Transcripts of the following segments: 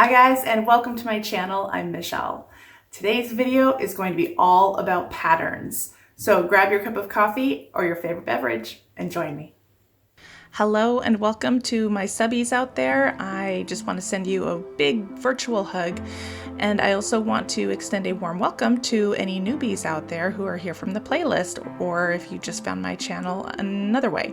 Hi guys, and welcome to my channel. I'm Michelle. Today's video is going to be all about patterns. So grab your cup of coffee or your favorite beverage and join me. Hello and welcome to my subbies out there. I just want to send you a big virtual hug, and I also want to extend a warm welcome to any newbies out there who are here from the playlist, or if you just found my channel another way.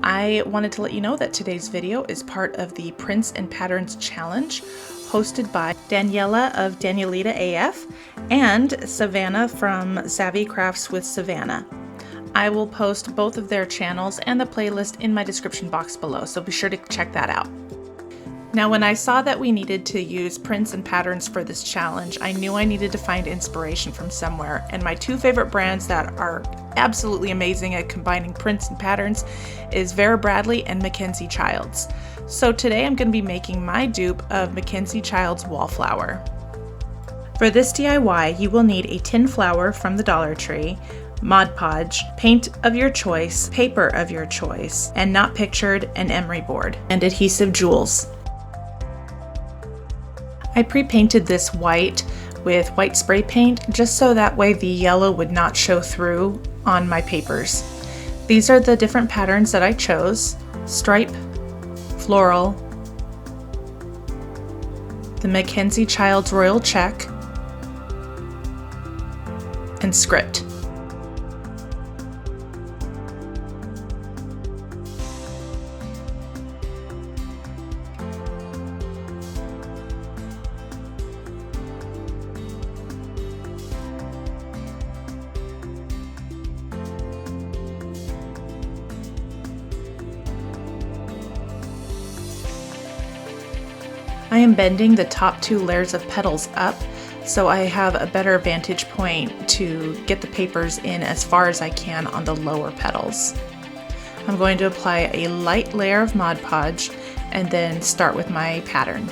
I wanted to let you know that today's video is part of the Prints and Patterns Challenge hosted by Daniela of Danielita AF and Savannah from Savvy Crafts with Savannah. I will post both of their channels and the playlist in my description box below, so be sure to check that out. Now, when I saw that we needed to use prints and patterns for this challenge, I knew I needed to find inspiration from somewhere, and my two favorite brands that are absolutely amazing at combining prints and patterns is Vera Bradley and Mackenzie Childs. So today I'm going to be making my dupe of Mackenzie Childs Wallflower. For this DIY, you will need a tin flower from the Dollar Tree, Mod Podge, paint of your choice, paper of your choice, and not pictured, an emery board, and adhesive jewels. I pre-painted this white with white spray paint just so that way the yellow would not show through on my papers. These are the different patterns that I chose: stripe, floral, the Mackenzie Childs Royal Check, and script. I am bending the top two layers of petals up so I have a better vantage point to get the papers in as far as I can on the lower petals. I'm going to apply a light layer of Mod Podge and then start with my pattern.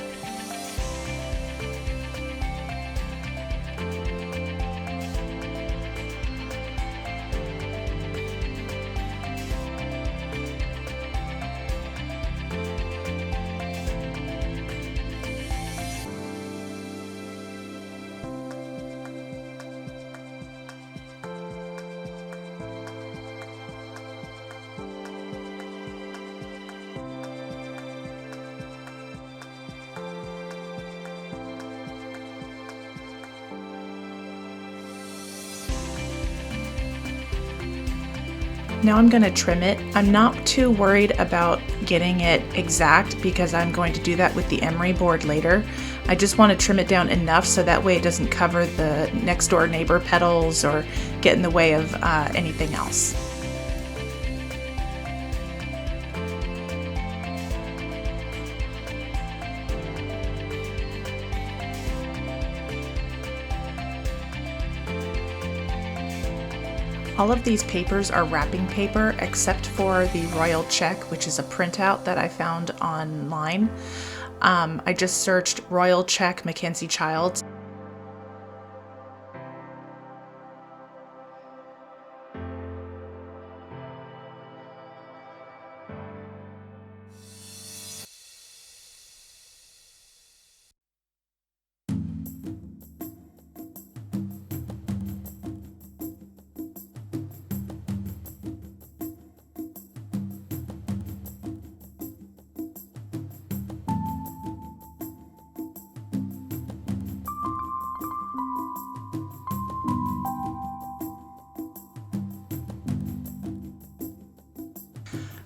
Now I'm going to trim it. I'm not too worried about getting it exact because I'm going to do that with the emery board later. I just want to trim it down enough so that way it doesn't cover the next door neighbor petals or get in the way of anything else. All of these papers are wrapping paper except for the Royal Check, which is a printout that I found online. I just searched Royal Check Mackenzie Childs.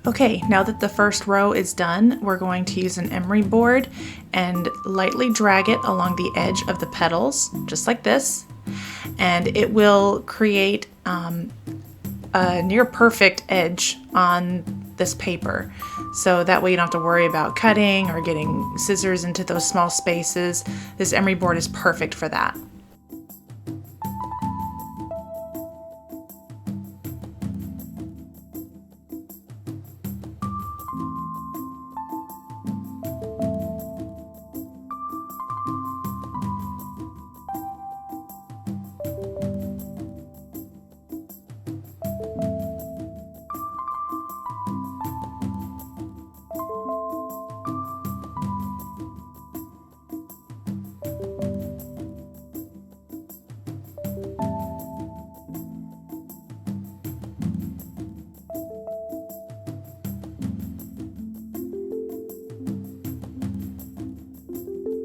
Okay, now that the first row is done, we're going to use an emery board and lightly drag it along the edge of the petals, just like this, and it will create a near perfect edge on this paper. So that way you don't have to worry about cutting or getting scissors into those small spaces. This emery board is perfect for that.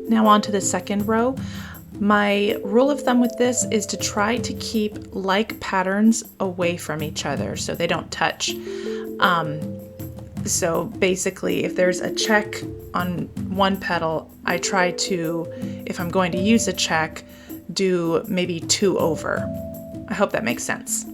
Now on to the second row. My rule of thumb with this is to try to keep like patterns away from each other so they don't touch. So basically, if there's a check on one petal, I try to, if I'm going to use a check, do maybe 2 over. I hope that makes sense.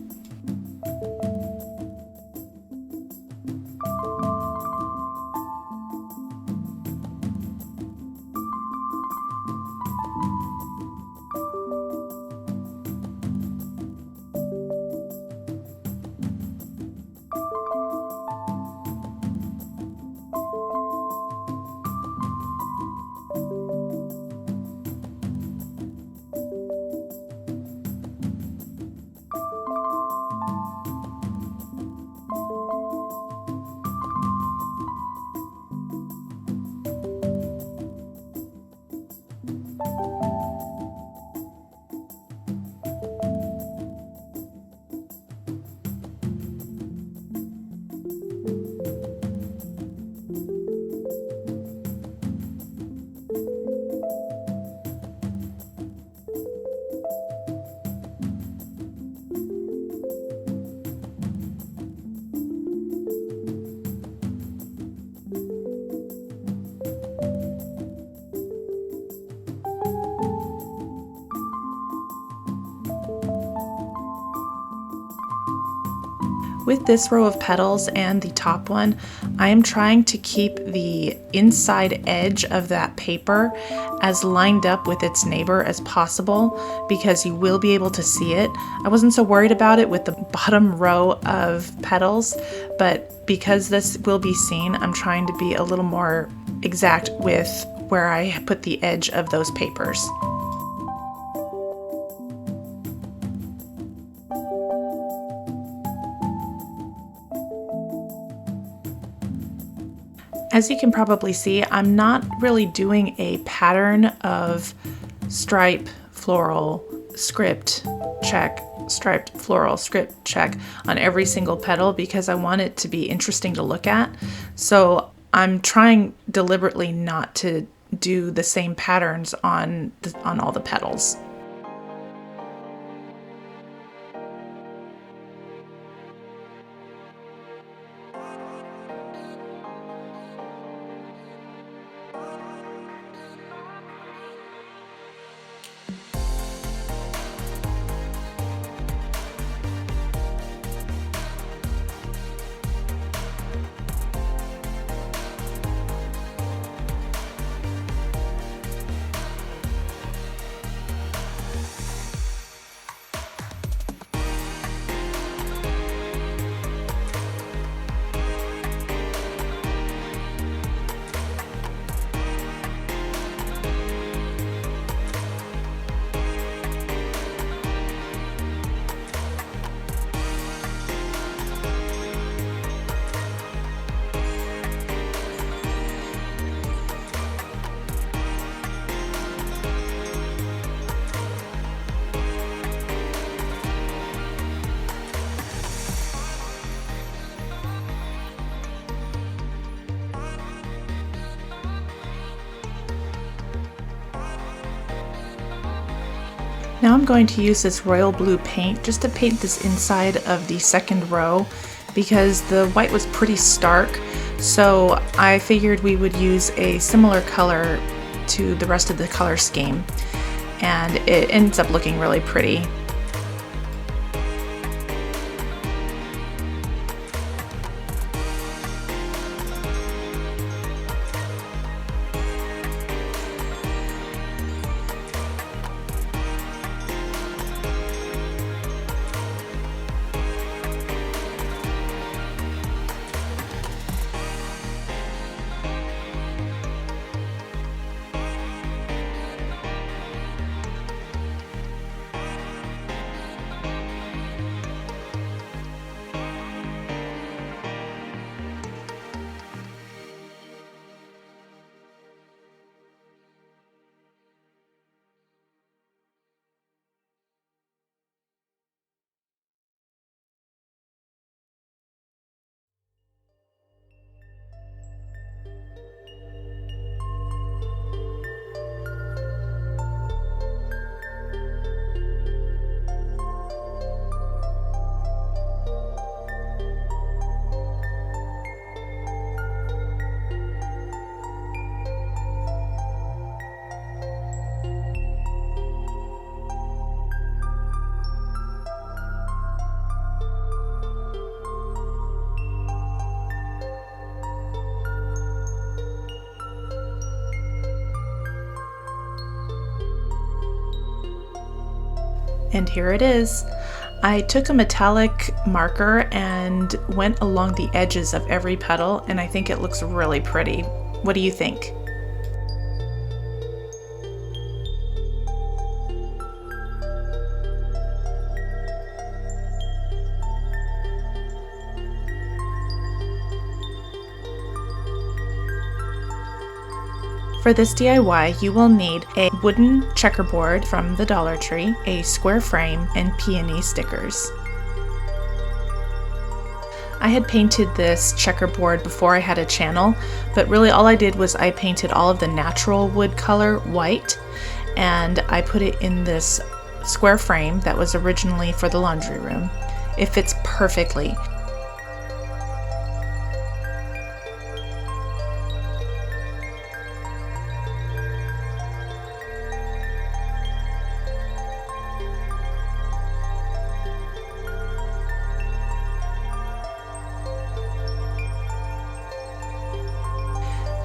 With this row of petals and the top one, I am trying to keep the inside edge of that paper as lined up with its neighbor as possible because you will be able to see it. I wasn't so worried about it with the bottom row of petals, but because this will be seen, I'm trying to be a little more exact with where I put the edge of those papers. As you can probably see, I'm not really doing a pattern of stripe, floral, script, check, striped, floral, script, check on every single petal because I want it to be interesting to look at. So I'm trying deliberately not to do the same patterns on all the petals. Now I'm going to use this royal blue paint just to paint this inside of the second row because the white was pretty stark, so I figured we would use a similar color to the rest of the color scheme, and it ends up looking really pretty. And here it is. I took a metallic marker and went along the edges of every petal, and I think it looks really pretty. What do you think? For this DIY, you will need a wooden checkerboard from the Dollar Tree, a square frame, and peony stickers. I had painted this checkerboard before I had a channel, but really all I did was I painted all of the natural wood color white, and I put it in this square frame that was originally for the laundry room. It fits perfectly.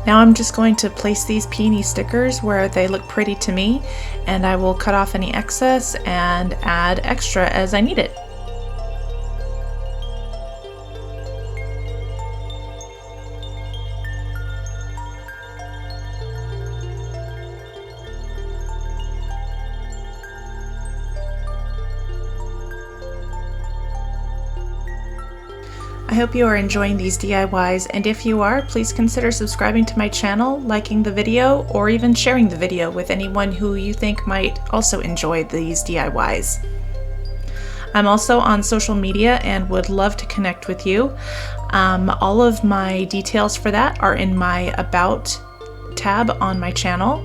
Now I'm just going to place these peony stickers where they look pretty to me, and I will cut off any excess and add extra as I need it. I hope you are enjoying these DIYs, and if you are, please consider subscribing to my channel, liking the video, or even sharing the video with anyone who you think might also enjoy these DIYs. I'm also on social media and would love to connect with you. All of my details for that are in my About tab on my channel.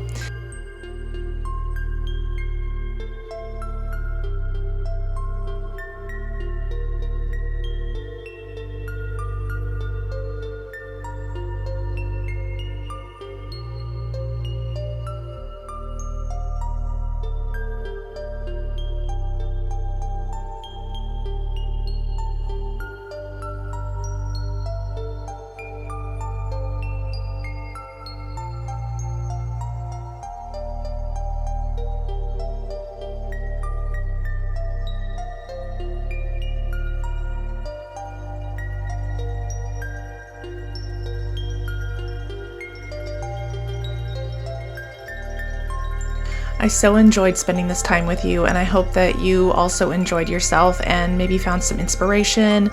I so enjoyed spending this time with you, and I hope that you also enjoyed yourself and maybe found some inspiration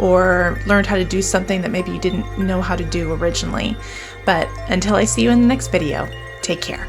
or learned how to do something that maybe you didn't know how to do originally. But until I see you in the next video, take care.